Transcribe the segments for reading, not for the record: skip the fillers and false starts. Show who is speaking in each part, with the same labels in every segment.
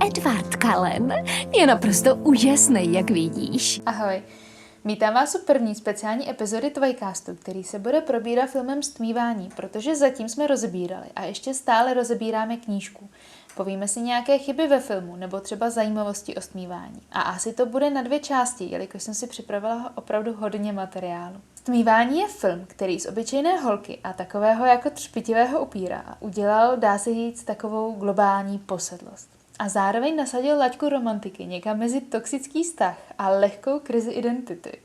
Speaker 1: Edward Cullen je naprosto úžasný, jak vidíš.
Speaker 2: Ahoj. Vítám vás u první speciální epizody Tvojcastu, který se bude probírat filmem Stmívání, protože zatím jsme rozebírali a ještě stále rozebíráme knížku. Povíme si nějaké chyby ve filmu nebo třeba zajímavosti o stmívání. A asi to bude na 2 části, jelikož jsem si připravila opravdu hodně materiálu. Stmívání je film, který z obyčejné holky a takového jako třpitivého upíra udělal, dá se říct, takovou globální posedlost. A zároveň nasadil laťku romantiky někam mezi toxický vztah a lehkou krizi identity.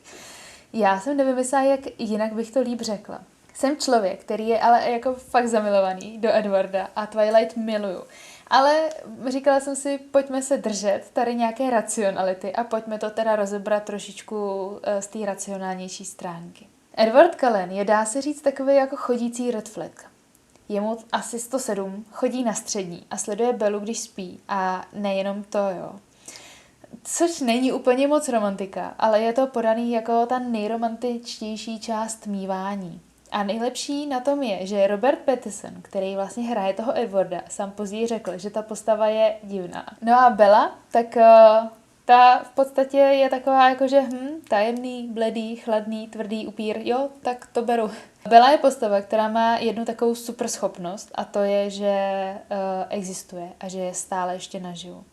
Speaker 2: Já jsem nevymyslela, jak jinak bych to líp řekla. Jsem člověk, který je ale jako fakt zamilovaný do Edwarda a Twilight miluju. Ale říkala jsem si, pojďme se držet tady nějaké racionality a pojďme to teda rozebrat trošičku z té racionálnější stránky. Edward Cullen je, dá se říct, takový jako chodící red flag. Je mu asi 107, chodí na střední a sleduje Bellu, když spí. A nejenom to, jo. Což není úplně moc romantika, ale je to podaný jako ta nejromantičtější část Stmívání. A nejlepší na tom je, že Robert Pattinson, který vlastně hraje toho Edwarda, sám později řekl, že ta postava je divná. No a Bella, tak ta v podstatě je taková jakože tajemný, bledý, chladný, tvrdý upír, jo, tak to beru. Bella je postava, která má jednu takovou super schopnost a to je, že existuje a že je stále ještě naživu.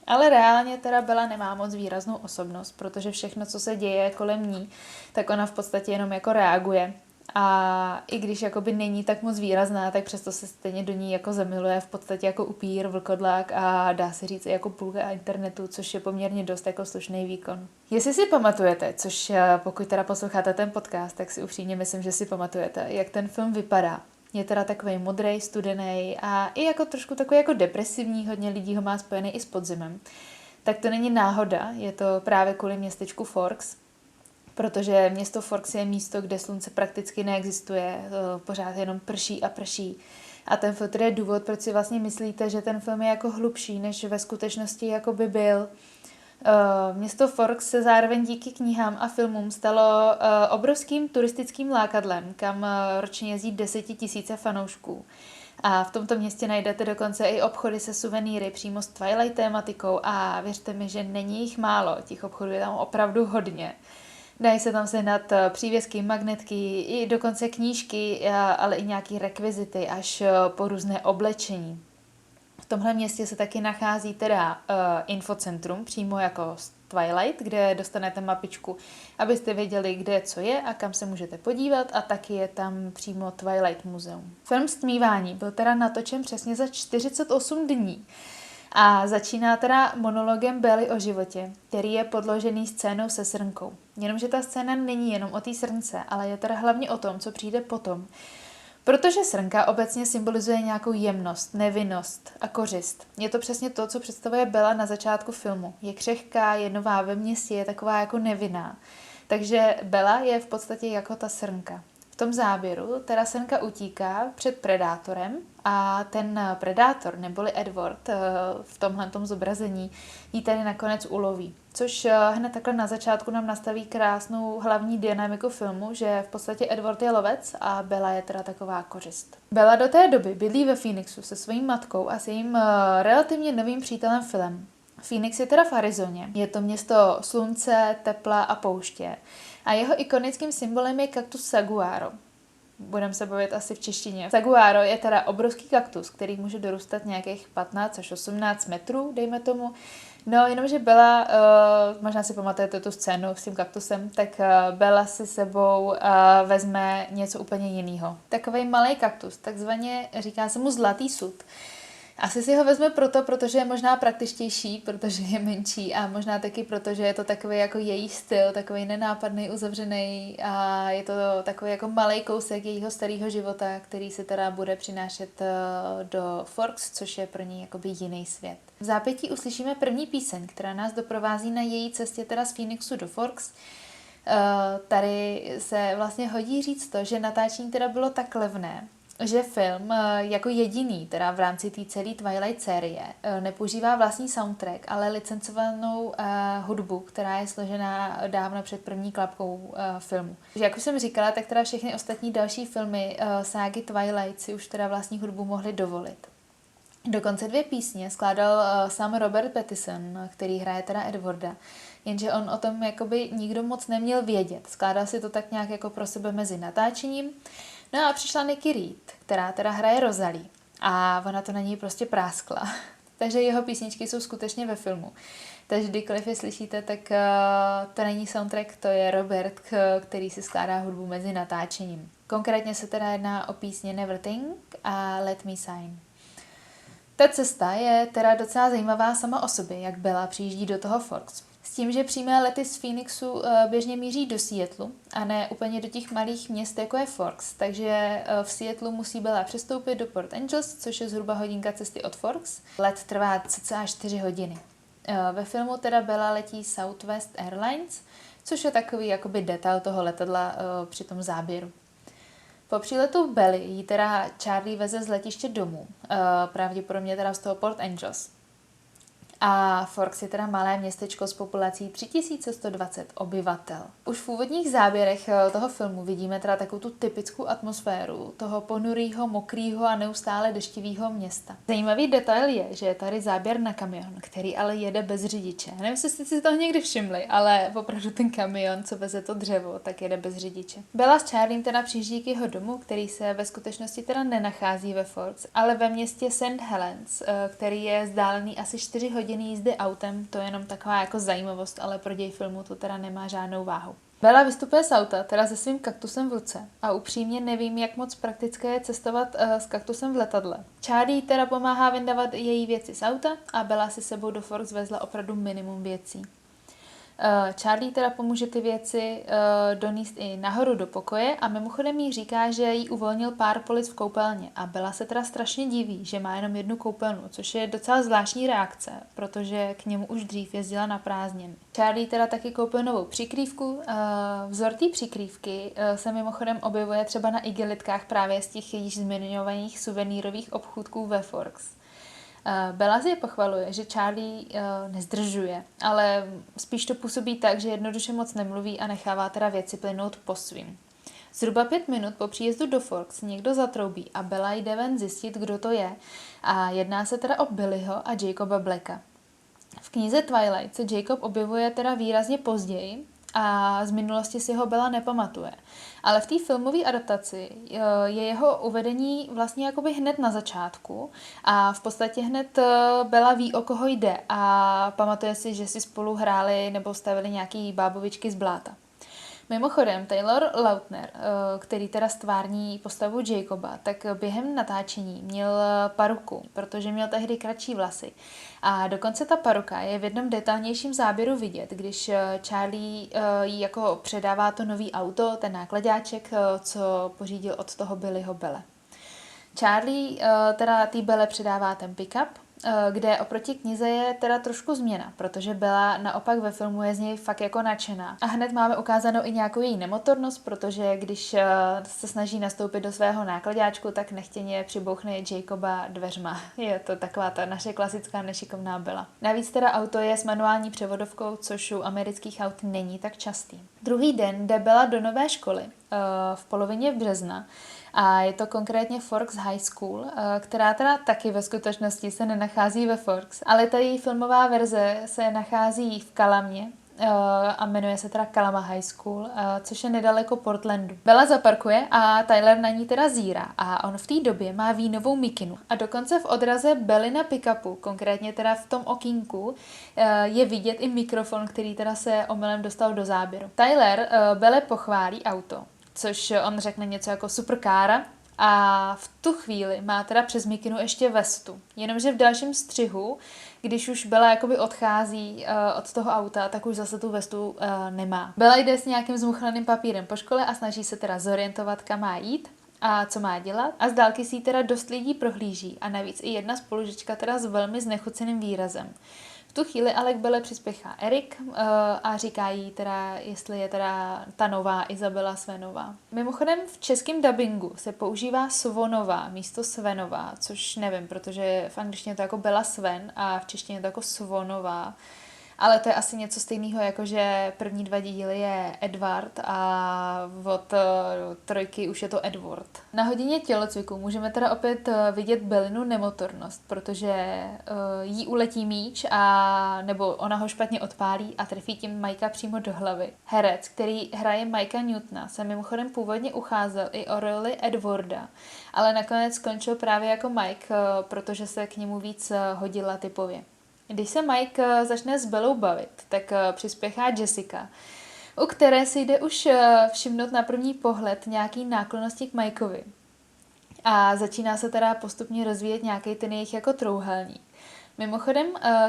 Speaker 2: Ale reálně teda Bella nemá moc výraznou osobnost, protože všechno, co se děje kolem ní, tak ona v podstatě jenom jako reaguje. A i když jakoby není tak moc výrazná, tak přesto se stejně do ní jako zamiluje v podstatě jako upír, vlkodlák a dá se říct i jako půlka internetu, což je poměrně dost jako slušný výkon. Jestli si pamatujete, což pokud teda posloucháte ten podcast, tak si upřímně myslím, že si pamatujete, jak ten film vypadá. Je teda takovej modrej, studený a i jako trošku takový jako depresivní, hodně lidí ho má spojený i s podzimem. Tak to není náhoda, je to právě kvůli městečku Forks, protože město Forks je místo, kde slunce prakticky neexistuje, pořád jenom prší a prší. A ten filtr je důvod, proč si vlastně myslíte, že ten film je jako hlubší, než ve skutečnosti jako by byl. Město Forks se zároveň díky knihám a filmům stalo obrovským turistickým lákadlem, kam ročně jezdí 10 000 fanoušků. A v tomto městě najdete dokonce i obchody se suvenýry přímo s Twilight tématikou a věřte mi, že není jich málo, těch obchodů je tam opravdu hodně. Dají se tam sehnat přívěsky, magnetky, i dokonce knížky, ale i nějaký rekvizity až po různé oblečení. V tomhle městě se taky nachází teda infocentrum, přímo jako Twilight, kde dostanete mapičku, abyste věděli, kde co je a kam se můžete podívat, a taky je tam přímo Twilight muzeum. Film Stmívání byl teda natočen přesně za 48 dní. A začíná teda monologem Belly o životě, který je podložený scénou se srnkou. Jenomže ta scéna není jenom o té srnce, ale je teda hlavně o tom, co přijde potom. Protože srnka obecně symbolizuje nějakou jemnost, nevinnost a kořist. Je to přesně to, co představuje Bella na začátku filmu. Je křehká, je nová ve městě, je taková jako nevinná. Takže Bella je v podstatě jako ta srnka. V tom záběru teda srnka utíká před predátorem a ten predátor, neboli Edward, v tomhletom zobrazení ji tady nakonec uloví. Což hned takhle na začátku nám nastaví krásnou hlavní dynamiku filmu, že v podstatě Edward je lovec a Bella je teda taková kořist. Bella do té doby bydlí ve Phoenixu se svojí matkou a s jejím relativně novým přítelem Philem. Phoenix je teda v Arizoně. Je to město slunce, tepla a pouště. A jeho ikonickým symbolem je kaktus saguaro. Budeme se bavit asi v češtině. Saguaro je teda obrovský kaktus, který může dorůstat nějakých 15 až 18 metrů, dejme tomu. No, jenomže Bella, možná si pamatujete tu scénu s tím kaktusem, tak Bella si sebou vezme něco úplně jiného. Takovej malý kaktus, takzvaně říká se mu zlatý sud. Asi si ho vezme protože je možná praktičtější, protože je menší a možná taky protože je to takový jako její styl, takový nenápadný, uzavřený a je to takový jako malý kousek jejího starého života, který si teda bude přinášet do Forks, což je pro ní jakoby jiný svět. V zápětí uslyšíme první píseň, která nás doprovází na její cestě teda z Phoenixu do Forks. Tady se vlastně hodí říct to, že natáčení teda bylo tak levné, že film jako jediný, teda v rámci té celé Twilight série, nepoužívá vlastní soundtrack, ale licencovanou hudbu, která je složená dávno před první klapkou filmu. Jak už jsem říkala, tak teda všechny ostatní další filmy ságy Twilight si už teda vlastní hudbu mohly dovolit. Dokonce 2 písně skládal sám Robert Pattinson, který hraje teda Edwarda, jenže on o tom jakoby nikdo moc neměl vědět. Skládal si to tak nějak jako pro sebe mezi natáčením. No a přišla Nikki Reed, která teda hraje Rosalie a ona to na něj prostě práskla. Takže jeho písničky jsou skutečně ve filmu. Takže kdykoliv je slyšíte, tak to není soundtrack, to je Robert, který si skládá hudbu mezi natáčením. Konkrétně se teda jedná o písně Never Think a Let Me Sign. Ta cesta je teda docela zajímavá sama o sobě, jak Bella přijíždí do toho Forks. S tím, že přímé lety z Phoenixu běžně míří do Seattlu a ne úplně do těch malých měst, jako je Forks. Takže v Seattlu musí Bella přestoupit do Port Angeles, což je zhruba hodinka cesty od Forks. Let trvá cca 4 hodiny. Ve filmu teda Bella letí Southwest Airlines, což je takový jakoby detail toho letadla při tom záběru. Po příletu Belly jí teda Charlie veze z letiště domů, pravděpodobně teda z toho Port Angeles. A Forks je teda malé městečko s populací 3120 obyvatel. Už v úvodních záběrech toho filmu vidíme teda takovou tu typickou atmosféru toho ponurýho, mokrýho a neustále deštivého města. Zajímavý detail je, že je tady záběr na kamion, který ale jede bez řidiče. Nevím, jestli jste si toho někdy všimli, ale opravdu ten kamion, co veze to dřevo, tak jede bez řidiče. Bella s Charliem teda přijíždí k jeho domu, který se ve skutečnosti teda nenachází ve Forks, ale ve městě St. Helens, který je vzdálený asi 4 hodiny jízdy autem, to je jenom taková jako zajímavost, ale pro děj filmu to teda nemá žádnou váhu. Bella vystupuje z auta, teda se svým kaktusem v ruce a upřímně nevím, jak moc praktické je cestovat s kaktusem v letadle. Charlie teda pomáhá vyndavat její věci z auta a Bella si sebou do Forks vezla opravdu minimum věcí. Charlie teda pomůže ty věci donést i nahoru do pokoje a mimochodem jí říká, že jí uvolnil pár polic v koupelně a Bella se teda strašně diví, že má jenom jednu koupelnu, což je docela zvláštní reakce, protože k němu už dřív jezdila na prázdniny. Charlie teda taky koupil novou přikrývku. Vzor té přikrývky se mimochodem objevuje třeba na igelitkách právě z těch již zmiňovaných suvenýrových obchůdků ve Forks. Bella si je pochvaluje, že Charlie nezdržuje, ale spíš to působí tak, že jednoduše moc nemluví a nechává teda věci plynout po svým. Zhruba 5 minut po příjezdu do Forks někdo zatroubí a Bella jde ven zjistit, kdo to je a jedná se teda o Billyho a Jacoba Blacka. V knize Twilight se Jacob objevuje teda výrazně později a z minulosti si ho Bella nepamatuje. Ale v té filmové adaptaci je jeho uvedení vlastně jakoby hned na začátku a v podstatě hned Bella ví, o koho jde a pamatuje si, že si spolu hráli nebo stavili nějaký bábovičky z bláta. Mimochodem, Taylor Lautner, který teda stvární postavu Jacoba, tak během natáčení měl paruku, protože měl tehdy kratší vlasy. A dokonce ta paruka je v jednom detailnějším záběru vidět, když Charlie jí jako předává to nový auto, ten nákladáček, co pořídil od toho Billyho Belle. Charlie teda té Belle předává ten pick-up, kde oproti knize je teda trošku změna, protože Bella naopak ve filmu je z něj fakt jako nadšená. A hned máme ukázanou i nějakou její nemotornost, protože když se snaží nastoupit do svého nákladáčku, tak nechtěně přibouchne Jacoba dveřma. Je to taková ta naše klasická nešikovná Bella. Navíc teda auto je s manuální převodovkou, což u amerických aut není tak častý. Druhý den jde Bella do nové školy v polovině března, a je to konkrétně Forks High School, která teda taky ve skutečnosti se nenachází ve Forks, ale ta její filmová verze se nachází v Kalamě a jmenuje se teda Kalama High School, což je nedaleko Portlandu. Bella zaparkuje a Tyler na ní teda zírá a on v té době má vínovou mikinu. A dokonce v odraze Belly na pick-upu, konkrétně teda v tom okýnku, je vidět i mikrofon, který teda se omylem dostal do záběru. Tyler Belle pochválí auto, což on řekne něco jako superkára a v tu chvíli má teda přes mikinu ještě vestu. Jenomže v dalším střihu, když už Bella jakoby odchází od toho auta, tak už zase tu vestu nemá. Bella jde s nějakým zmuchleným papírem po škole a snaží se teda zorientovat, kam má jít a co má dělat. A z dálky si ji teda dost lidí prohlíží a navíc i jedna spolužička teda s velmi znechuceným výrazem. V tu chvíli ale k Belle přispěchá Erik a říká jí teda, jestli je teda ta nová Izabela Svenová. Mimochodem v českém dabingu se používá Svonová místo Svenová, což nevím, protože v angličtině je to jako Bella Sven a v češtině je to jako Svonová. Ale to je asi něco stejného, jako že první 2 díly je Edward a od 3 už je to Edward. Na hodině tělocviku můžeme teda opět vidět Bellinu nemotornost, protože jí uletí míč nebo ona ho špatně odpálí a trefí tím Mikea přímo do hlavy. Herec, který hraje Mikea Newtona, se mimochodem původně ucházel i o roli Edwarda, ale nakonec skončil právě jako Mike, protože se k němu víc hodila typově. Když se Mike začne s Bellou bavit, tak přispěchá Jessica, u které si jde už všimnout na první pohled nějaký náklonnosti k Mikeovi. A začíná se teda postupně rozvíjet nějaký ten jejich jako trouhelník. Mimochodem,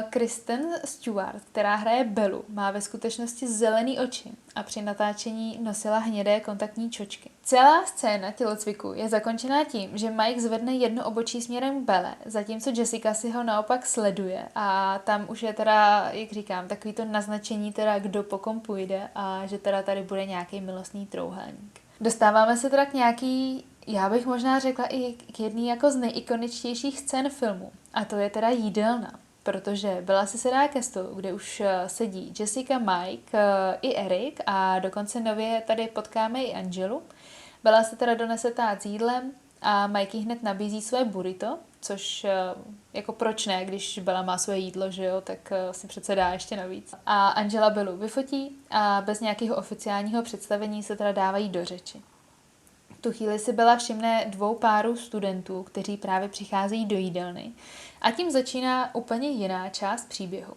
Speaker 2: Kristen Stewart, která hraje Bellu, má ve skutečnosti zelený oči a při natáčení nosila hnědé kontaktní čočky. Celá scéna tělocviku je zakončená tím, že Mike zvedne jedno obočí směrem k Belle, zatímco Jessica si ho naopak sleduje a tam už je teda, jak říkám, takový to naznačení teda, kdo po kom půjde a že teda tady bude nějaký milostný trouhelník. Dostáváme se teda k nějaký, já bych možná řekla i k jedné jako z nejikoničtějších scén filmu. A to je teda jídelna, protože Bella si sedá ke stolu, kde už sedí Jessica, Mike i Eric a dokonce nově tady potkáme i Angelu. Bella se teda donese tát s jídlem a Mike jí hned nabízí své burrito, což jako proč ne, když Bella má své jídlo, že jo, tak si přece dá ještě navíc. A Angela Bellu vyfotí a bez nějakého oficiálního představení se teda dávají do řeči. V tu chvíli si Bella všimne 2 párů studentů, kteří právě přicházejí do jídelny a tím začíná úplně jiná část příběhu.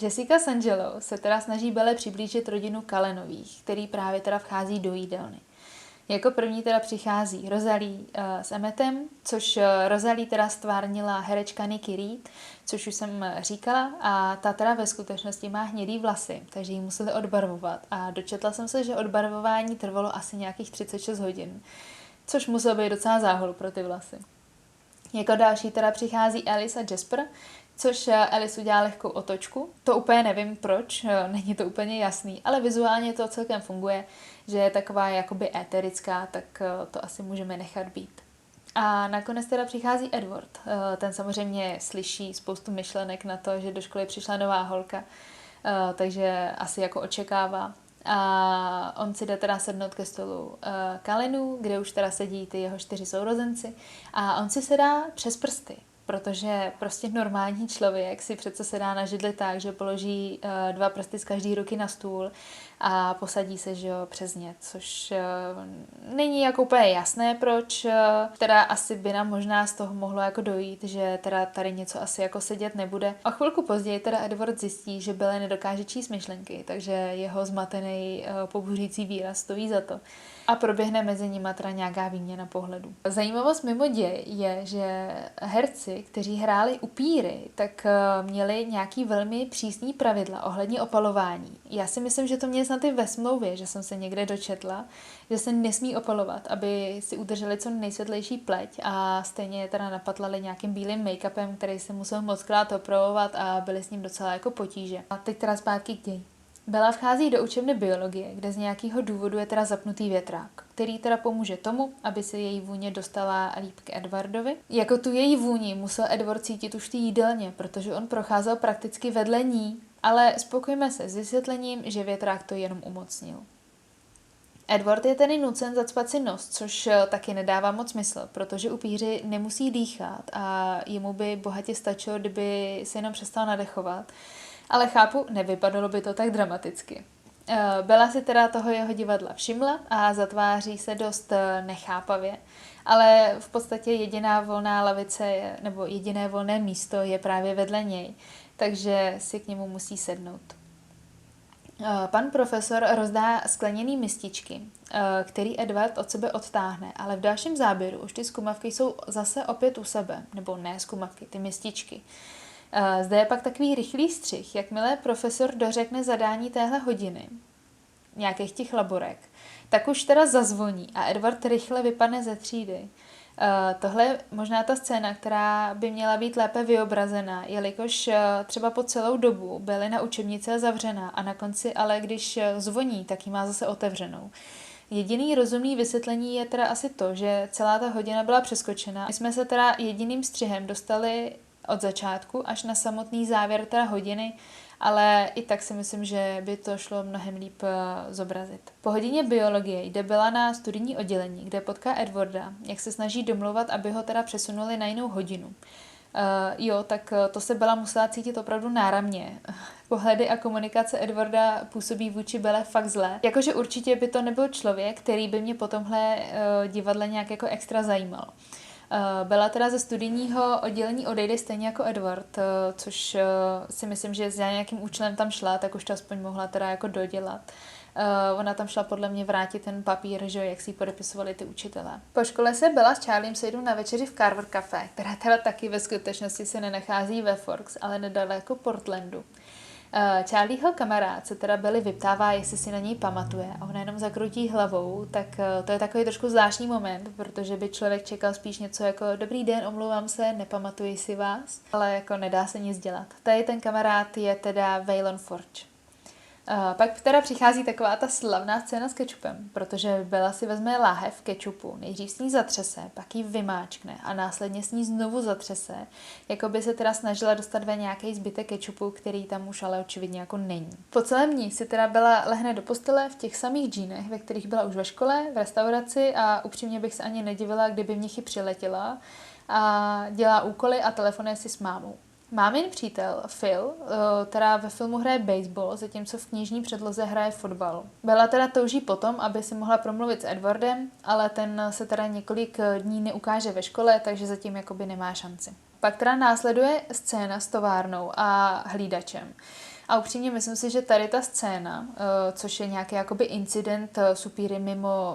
Speaker 2: Jessica s Angelou se teda snaží Belle přiblížit rodinu Cullenových, který právě teda vchází do jídelny. Jako první teda přichází Rosalie s Emmetem, což Rosalie teda stvárnila herečka Nikki Reed, což už jsem říkala, a ta teda ve skutečnosti má hnědý vlasy, takže ji museli odbarvovat a dočetla jsem se, že odbarvování trvalo asi nějakých 36 hodin, což muselo být docela záhul pro ty vlasy. Jako další teda přichází Alice a Jasper, což Alice udělá lehkou otočku. To úplně nevím proč, není to úplně jasný, ale vizuálně to celkem funguje, že je taková jakoby éterická, tak to asi můžeme nechat být. A nakonec teda přichází Edward. Ten samozřejmě slyší spoustu myšlenek na to, že do školy přišla nová holka, takže asi jako očekává. A on si jde teda sednout ke stolu Cullenů, kde už teda sedí ty jeho 4 sourozenci a on si sedá přes prsty, protože prostě normální člověk si přece sedá na židli tak, že položí 2 prsty z každé ruky na stůl a posadí se, že jo, přes ně, což není jako úplně jasné, proč. Teda asi by nám možná z toho mohlo jako dojít, že teda tady něco asi jako sedět nebude. O chvilku později teda Edward zjistí, že Belle nedokáže číst myšlenky, takže jeho zmatený pobuřící výraz stojí za to. A proběhne mezi nimi teda nějaká výměna pohledu. Zajímavost mimo děj je, že herci, kteří hráli upíry, tak měli nějaký velmi přísný pravidla ohledně opalování. Já si myslím, že to měli snad i ve smlouvě, že jsem se někde dočetla, že se nesmí opalovat, aby si udrželi co nejsvětlejší pleť a stejně je teda napatlali nějakým bílým make-upem, který se musel mockrát opravovat a byly s ním docela jako potíže. A teď teda zpátky k ději. Bella vchází do učebny biologie, kde z nějakého důvodu je teda zapnutý větrák, který teda pomůže tomu, aby se její vůně dostala líp k Edwardovi. Jako tu její vůni musel Edward cítit už v té jídelně, protože on procházel prakticky vedle ní, ale spokojíme se s vysvětlením, že větrák to jenom umocnil. Edward je tedy nucen zacpat si nos, což taky nedává moc smysl, protože upíři nemusí dýchat a jemu by bohatě stačilo, kdyby se jenom přestal nadechovat. Ale chápu, nevypadalo by to tak dramaticky. Bella si teda toho jeho divadla všimla a zatváří se dost nechápavě, ale v podstatě jediná volná lavice nebo jediné volné místo je právě vedle něj, takže si k němu musí sednout. Pan profesor rozdá skleněný mističky, který Edward od sebe odtáhne, ale v dalším záběru už ty zkumavky jsou zase opět u sebe, nebo ne zkumavky, ty mističky. Zde je pak takový rychlý střih, jakmile profesor dořekne zadání téhle hodiny, nějakých těch laborek, tak už teda zazvoní a Edward rychle vypadne ze třídy. Tohle je možná ta scéna, která by měla být lépe vyobrazena, jelikož třeba po celou dobu byly na učebnice zavřená a na konci ale když zvoní, tak ji má zase otevřenou. Jediný rozumný vysvětlení je teda asi to, že celá ta hodina byla přeskočena. My jsme se teda jediným střihem dostali od začátku až na samotný závěr teda hodiny, ale i tak si myslím, že by to šlo mnohem líp zobrazit. Po hodině biologie jde Bella na studijní oddělení, kde potká Edwarda, jak se snaží domlouvat, aby ho teda přesunuli na jinou hodinu. Tak to se Bella musela cítit opravdu náramně. Pohledy a komunikace Edwarda působí vůči Belle fakt zle. Jakože určitě by to nebyl člověk, který by mě po tomhle divadle nějak jako extra zajímal. Bella teda ze studijního oddělení odejde stejně jako Edward, což si myslím, že za nějakým účelem tam šla, tak už to aspoň mohla teda jako dodělat. Ona tam šla podle mě vrátit ten papír, že jak si podepisovali ty učitelé. Po škole se Bella s Charliem sejdou na večeři v Carver Café, která teda taky ve skutečnosti se nenachází ve Forks, ale nedaleko Portlandu. Charlieho kamarád se teda Belly vyptává, jestli si na něj pamatuje a ona jenom zakrutí hlavou, tak to je takový trošku zvláštní moment, protože by člověk čekal spíš něco jako dobrý den, omlouvám se, nepamatuji si vás, ale jako nedá se nic dělat. Tady ten kamarád je teda Waylon Forge. Pak teda přichází taková ta slavná scéna s kečupem, protože Bella si vezme láhev kečupu, nejdřív s ní zatřese, pak ji vymáčkne a následně s ní znovu zatřese, jako by se teda snažila dostat ve nějaký zbytek kečupu, který tam už ale očividně jako není. Po celém dní si teda Bella lehne do postele v těch samých džínech, ve kterých byla už ve škole, v restauraci a upřímně bych se ani nedivila, kdyby v nich i přiletěla a dělá úkoly a telefonuje si s mámou. Mámin přítel, Phil, teda ve filmu hraje baseball, zatímco v knižní předloze hraje fotbal. Bella teda touží potom, aby si mohla promluvit s Edwardem, ale ten se teda několik dní neukáže ve škole, takže zatím jakoby nemá šanci. Pak teda následuje scéna s továrnou a hlídačem. A upřímně myslím si, že tady ta scéna, což je nějaký jakoby incident s upíry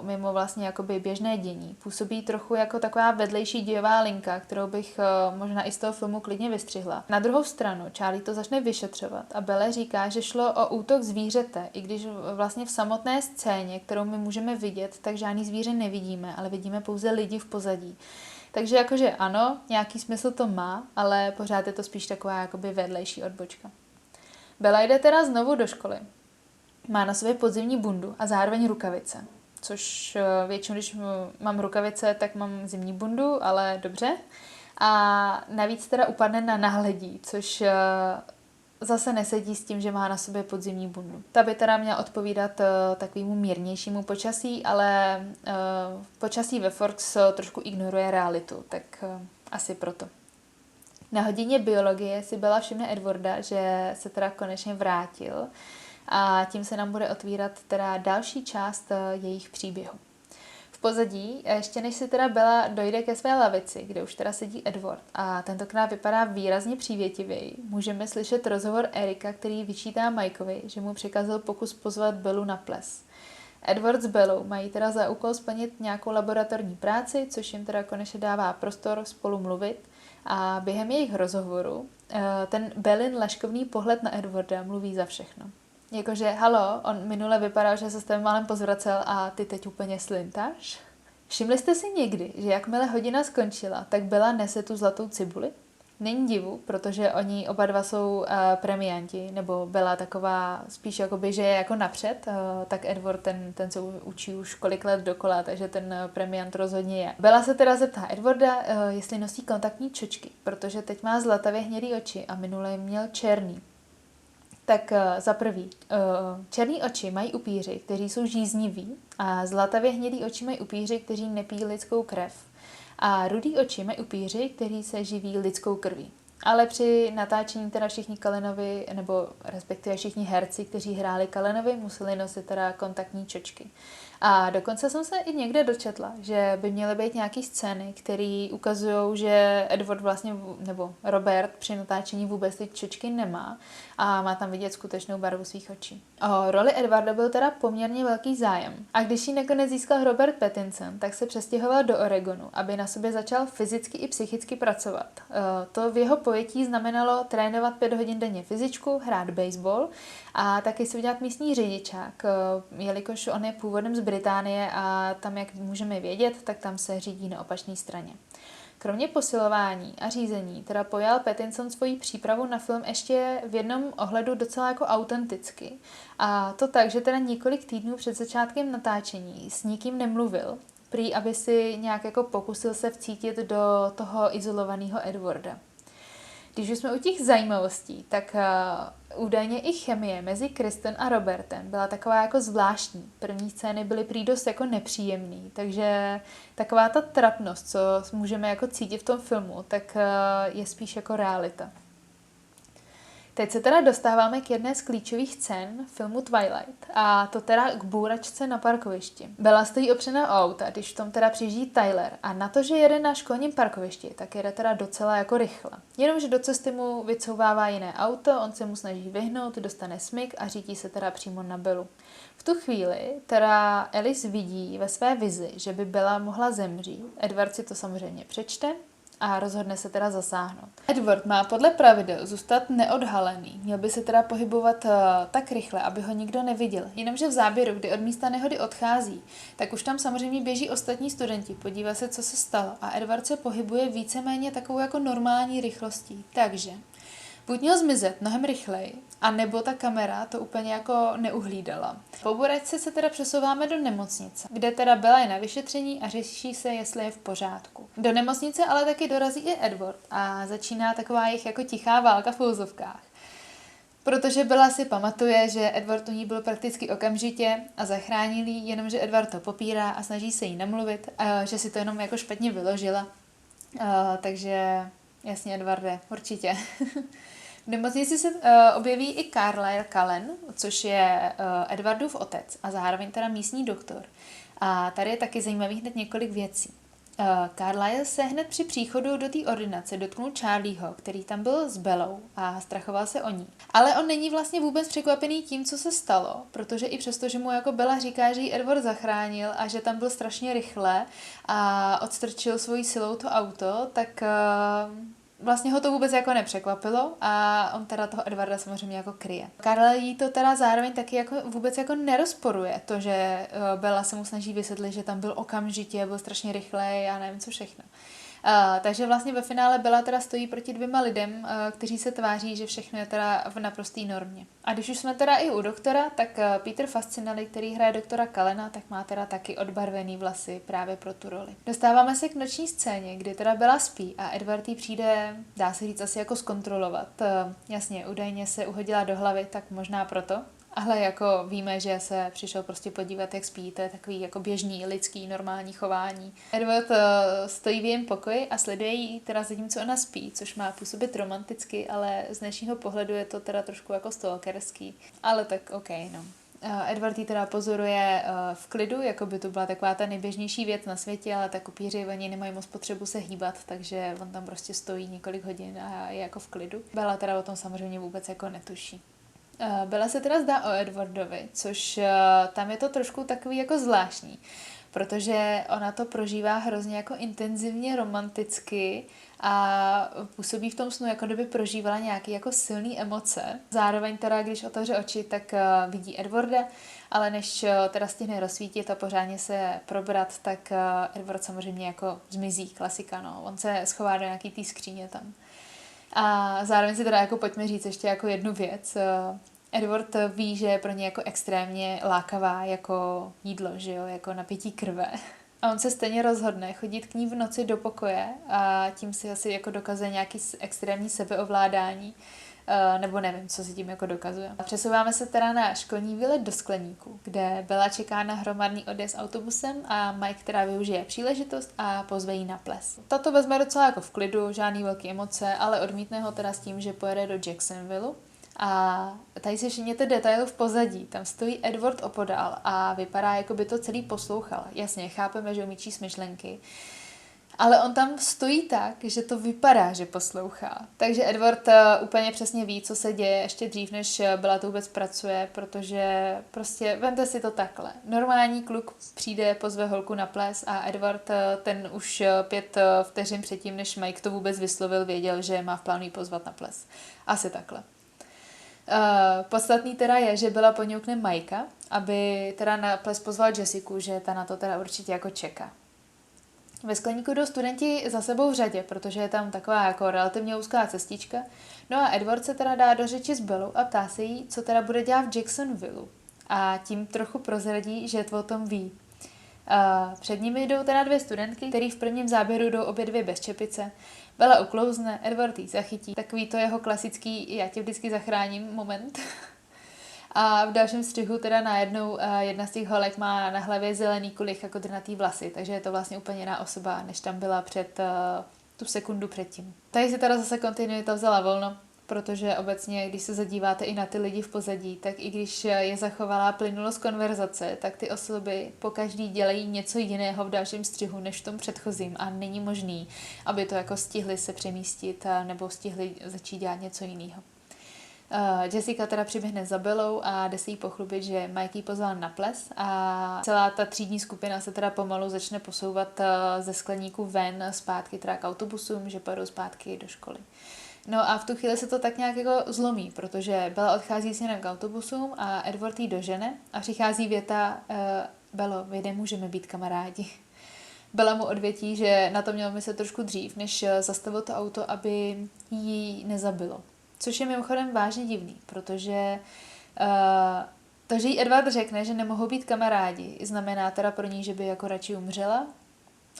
Speaker 2: mimo vlastně jakoby běžné dění, působí trochu jako taková vedlejší dějová linka, kterou bych možná i z toho filmu klidně vystřihla. Na druhou stranu Charlie to začne vyšetřovat a Belle říká, že šlo o útok zvířete, i když vlastně v samotné scéně, kterou my můžeme vidět, tak žádný zvíře nevidíme, ale vidíme pouze lidi v pozadí. Takže jakože ano, nějaký smysl to má, ale pořád je to spíš taková jakoby vedlejší odbočka. Bella jde teda znovu do školy. Má na sobě podzimní bundu a zároveň rukavice. Což většinou, když mám rukavice, tak mám zimní bundu, ale dobře. A navíc teda upadne na náhledí, což zase nesedí s tím, že má na sobě podzimní bundu. Ta by teda měla odpovídat takovému mírnějšímu počasí, ale počasí ve Forks trošku ignoruje realitu, tak asi proto. Na hodině biologie si Bella všimne Edwarda, že se teda konečně vrátil a tím se nám bude otvírat teda další část jejich příběhu. V pozadí, ještě než si teda Bella dojde ke své lavici, kde už teda sedí Edward a tentokrát vypadá výrazně přívětivěji, můžeme slyšet rozhovor Erika, který vyčítá Mikeovi, že mu přikazil pokus pozvat Bellu na ples. Edward s Bellou mají teda za úkol splnit nějakou laboratorní práci, což jim teda konečně dává prostor spolu mluvit. A během jejich rozhovoru ten Bellin laškovný pohled na Edwarda mluví za všechno. Jakože, halo, on minule vypadal, že se s tebou málem pozvracel a ty teď úplně slintáš? Všimli jste si někdy, že jakmile hodina skončila, tak Bella nese tu zlatou cibuli? Není divu, protože oni oba dva jsou premianti, nebo Bella taková spíš jakoby, že je jako napřed, tak Edward ten se učí už kolik let dokola, takže ten premiant rozhodně je. Bella se teda zeptá Edwarda, jestli nosí kontaktní čočky, protože teď má zlatavě hnědý oči a minule měl černý. Tak za prvý, černý oči mají upíři, kteří jsou žízniví a zlatavě hnědý oči mají upíři, kteří nepijí lidskou krev. A rudý oči mají upíři, kteří se živí lidskou krví. Ale při natáčení teda všichni Culenovi, nebo respektive všichni herci, kteří hráli Culenovi, museli nosit teda kontaktní čočky. A dokonce jsem se i někde dočetla, že by měly být nějaký scény, které ukazují, že Edward vlastně, nebo Robert při natáčení vůbec ty čočky nemá a má tam vidět skutečnou barvu svých očí. O roli Edwarda byl teda poměrně velký zájem. A když ji nakonec získal Robert Pattinson, tak se přestěhoval do Oregonu, aby na sobě začal fyzicky i psychicky pracovat. To v jeho pojetí znamenalo trénovat 5 hodin denně fyzičku, hrát baseball a taky si udělat místní řidičák, jelikož on je původem z Británie a tam, jak můžeme vědět, tak tam se řídí na opačné straně. Kromě posilování a řízení teda pojal Pattinson svoji přípravu na film ještě v jednom ohledu docela jako autenticky. A to tak, že teda několik týdnů před začátkem natáčení s nikým nemluvil, prý aby si nějak jako pokusil se vcítit do toho izolovaného Edwarda. Když už jsme u těch zajímavostí, tak údajně i chemie mezi Kristen a Robertem byla taková jako zvláštní. První scény byly prý dost jako nepříjemný, takže taková ta trapnost, co můžeme jako cítit v tom filmu, tak je spíš jako realita. Teď se teda dostáváme k jedné z klíčových scén filmu Twilight a to teda k bůračce na parkovišti. Bella stojí opřená o auta, když v tom teda přijíždí Tyler a na to, že jede na školním parkovišti, tak jede teda docela jako rychle. Jenomže do cesty mu vycouvává jiné auto, on se mu snaží vyhnout, dostane smyk a řítí se teda přímo na Bellu. V tu chvíli teda Alice vidí ve své vizi, že by Bella mohla zemřít. Edward si to samozřejmě přečte a rozhodne se teda zasáhnout. Edward má podle pravidel zůstat neodhalený. Měl by se teda pohybovat tak rychle, aby ho nikdo neviděl. Jenomže v záběru, kdy od místa nehody odchází, tak už tam samozřejmě běží ostatní studenti, podívá se, co se stalo. A Edward se pohybuje víceméně takovou jako normální rychlostí. Takže buď měl zmizet mnohem rychleji, a nebo ta kamera to úplně jako neuhlídala. Po bůračce se teda přesouváme do nemocnice, kde teda Bella je na vyšetření a řeší se, jestli je v pořádku. Do nemocnice ale taky dorazí i Edward a začíná taková jejich jako tichá válka v úzovkách. Protože Bella si pamatuje, že Edward u ní byl prakticky okamžitě a zachránil jí, jenomže Edward to popírá a snaží se jí namluvit, že si to jenom jako špatně vyložila. Takže jasně, Edwarde, určitě. V nemocnici se objeví i Carlisle Cullen, což je Edwardův otec a zároveň teda místní doktor. A tady je taky zajímavých hned několik věcí. Carlisle se hned při příchodu do té ordinace dotknul Charlieho, který tam byl s Bellou a strachoval se o ní. Ale on není vlastně vůbec překvapený tím, co se stalo, protože i přesto, že mu jako Bella říká, že ji Edward zachránil a že tam byl strašně rychle a odstrčil svojí silou to auto, tak vlastně ho to vůbec jako nepřekvapilo a on teda toho Edwarda samozřejmě jako kryje. Karel jí to teda zároveň taky jako vůbec jako nerozporuje, to, že Bella se mu snaží vysvětlit, že tam byl okamžitě, byl strašně rychlej a nevím co všechno. Takže vlastně ve finále Bella teda stojí proti dvěma lidem, kteří se tváří, že všechno je teda v naprosté normě. A když už jsme teda i u doktora, tak Peter Fascinelli, který hraje doktora Cullena, tak má teda taky odbarvený vlasy právě pro tu roli. Dostáváme se k noční scéně, kdy teda Bella spí a Edward jí přijde, dá se říct, asi jako zkontrolovat. Jasně, údajně se uhodila do hlavy, tak možná proto. Ale jako víme, že se přišel prostě podívat, jak spí, to je takový jako běžný, lidský, normální chování. Edward stojí v jejím pokoji a sleduje jí teda zatímco ona spí, což má působit romanticky, ale z dnešního pohledu je to teda trošku jako stalkerský. Ale tak no. Edward jí teda pozoruje v klidu, jako by to byla taková ta nejběžnější věc na světě, ale tak upíři oni nemají moc potřebu se hýbat, takže on tam prostě stojí několik hodin a je jako v klidu. Bella teda o tom samozřejmě vůbec jako netuší. Bella se teda zdá o Edwardovi, což tam je to trošku takový jako zvláštní, protože ona to prožívá hrozně jako intenzivně romanticky a působí v tom snu, jako kdyby prožívala nějaké jako silné emoce. Zároveň teda, když otevře oči, tak vidí Edwarda, ale než teda stihne rozsvítit a pořádně se probrat, tak Edward samozřejmě jako zmizí, klasika, no. On se schová do nějaký té skříně tam. A zároveň si teda jako pojďme říct ještě jako jednu věc. Edward ví, že je pro ně jako extrémně lákavá jako jídlo, že jo, jako napití krve. A on se stejně rozhodne chodit k ní v noci do pokoje a tím si asi jako dokazuje nějaký extrémní sebeovládání, nebo nevím, co si tím jako dokazuje. Přesouváme se teda na školní výlet do Skleníku, kde Bella čeká na hromadný odjezd autobusem a Mike teda využije příležitost a pozve jí na ples. Tato vezme docela jako v klidu, žádný velký emoce, ale odmítne ho teda s tím, že pojede do Jacksonville. A tady si všimněte detailu v pozadí. Tam stojí Edward opodál a vypadá, jako by to celý poslouchal. Jasně, chápeme, že umí číst myšlenky. Ale on tam stojí tak, že to vypadá, že poslouchá. Takže Edward úplně přesně ví, co se děje ještě dřív, než Bella to vůbec pracuje, protože prostě vemte si to takhle. Normální kluk přijde, pozve holku na ples a Edward ten už 5 vteřin předtím, než Mike to vůbec vyslovil, věděl, že má v plánu jí pozvat na ples. Asi takhle. Podstatný teda je, že Bella poňoukne Mikea, aby teda na ples pozval Jessiku, že ta na to teda určitě jako čeká. Ve Skleníku jdou studenti za sebou v řadě, protože je tam taková jako relativně úzká cestička. No a Edward se teda dá do řeči s Bellou a ptá se jí, co teda bude dělat v Jacksonville. A tím trochu prozradí, že to o tom ví. Před nimi jdou teda dvě studentky, které v prvním záběru jdou obě dvě bez čepice. Bella uklouzne, Edward jí zachytí. Takový to jeho klasický já tě vždycky zachráním moment. A v dalším střihu teda najednou jedna z těch holek má na hlavě zelený kulich jako drnatý vlasy, takže je to vlastně úplně jiná osoba, než tam byla před tu sekundu předtím. Tady si teda zase kontinuita vzala volno, protože obecně, když se zadíváte i na ty lidi v pozadí, tak i když je zachovalá plynulost konverzace, tak ty osoby po každý dělají něco jiného v dalším střihu, než v tom předchozím a není možný, aby to jako stihli se přemístit nebo stihli začít dělat něco jiného. Jessica teda přiběhne za Bellou a jde si jí pochlubit, že Mike jí pozval na ples a celá ta třídní skupina se teda pomalu začne posouvat ze skleníku ven zpátky teda k autobusům, že půjdou zpátky do školy. No a v tu chvíli se to tak nějak jako zlomí, protože Bella odchází směrem k autobusům a Edward jí dožene a přichází věta Bello, my nemůžeme být kamarádi. Bella mu odvětí, že na to měl myslet trošku dřív, než zastavil to auto, aby jí nezabilo. Což je mimochodem vážně divný, protože to, že jí Edward řekne, že nemohou být kamarádi, znamená teda pro ní, že by jako radši umřela?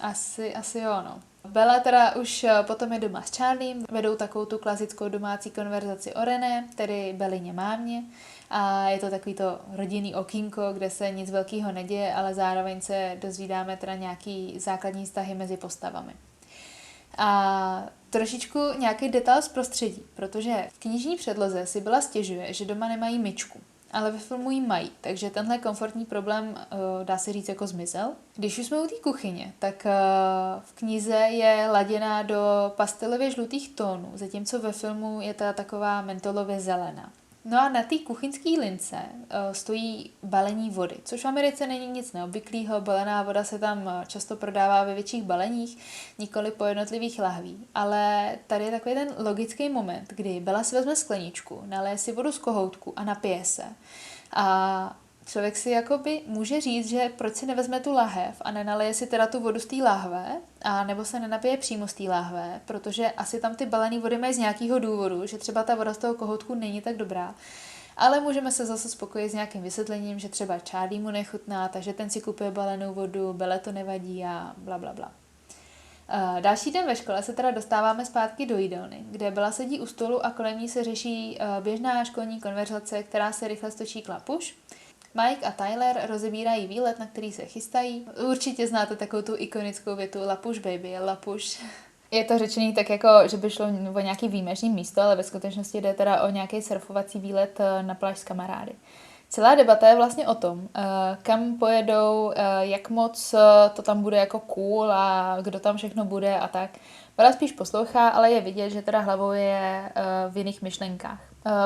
Speaker 2: Asi jo, no. Bella teda už potom je doma s Charliem, vedou takovou tu klasickou domácí konverzaci o René, tedy Bellině mámě, a je to takový to rodinný okýnko, kde se nic velkého neděje, ale zároveň se dozvídáme teda nějaký základní vztahy mezi postavami. A trošičku nějaký detail z prostředí, protože v knižní předloze si Bella stěžuje, že doma nemají myčku, ale ve filmu ji mají, takže tenhle komfortní problém dá se říct jako zmizel. Když už jsme u té kuchyně, tak v knize je laděná do pastelově žlutých tónů, zatímco ve filmu je ta taková mentolově zelená. No a na té kuchyňské lince stojí balení vody, což v Americe není nic neobvyklého. Balená voda se tam často prodává ve větších baleních, nikoli po jednotlivých lahví. Ale tady je takový ten logický moment, kdy Bella si vezme skleničku, naleje si vodu z kohoutku a napije se. A člověk si jakoby může říct, že proč si nevezme tu lahev a nenaleje si teda tu vodu z té lahve, a nebo se nenapije přímo z té lahve, protože asi tam ty balené vody mají z nějakého důvodu, že třeba ta voda z toho kohoutku není tak dobrá. Ale můžeme se zase spokojit s nějakým vysvětlením, že třeba Charlie mu nechutná, takže ten si kupuje balenou vodu, Belle to nevadí a bla bla bla. Další den ve škole se teda dostáváme zpátky do jídelny, kde Bella sedí u stolu a kolem ní se řeší běžná školní konverzace, která se rychle stočí k lapuš. Mike a Tyler rozebírají výlet, na který se chystají. Určitě znáte takovou tu ikonickou větu Lapuš baby, lapuš. Je to řečený tak jako, že by šlo o nějaký výjimečný místo, ale ve skutečnosti jde teda o nějaký surfovací výlet na pláž s kamarády. Celá debata je vlastně o tom, kam pojedou, jak moc to tam bude jako cool a kdo tam všechno bude a tak. Bella spíš poslouchá, ale je vidět, že teda hlavou je v jiných myšlenkách.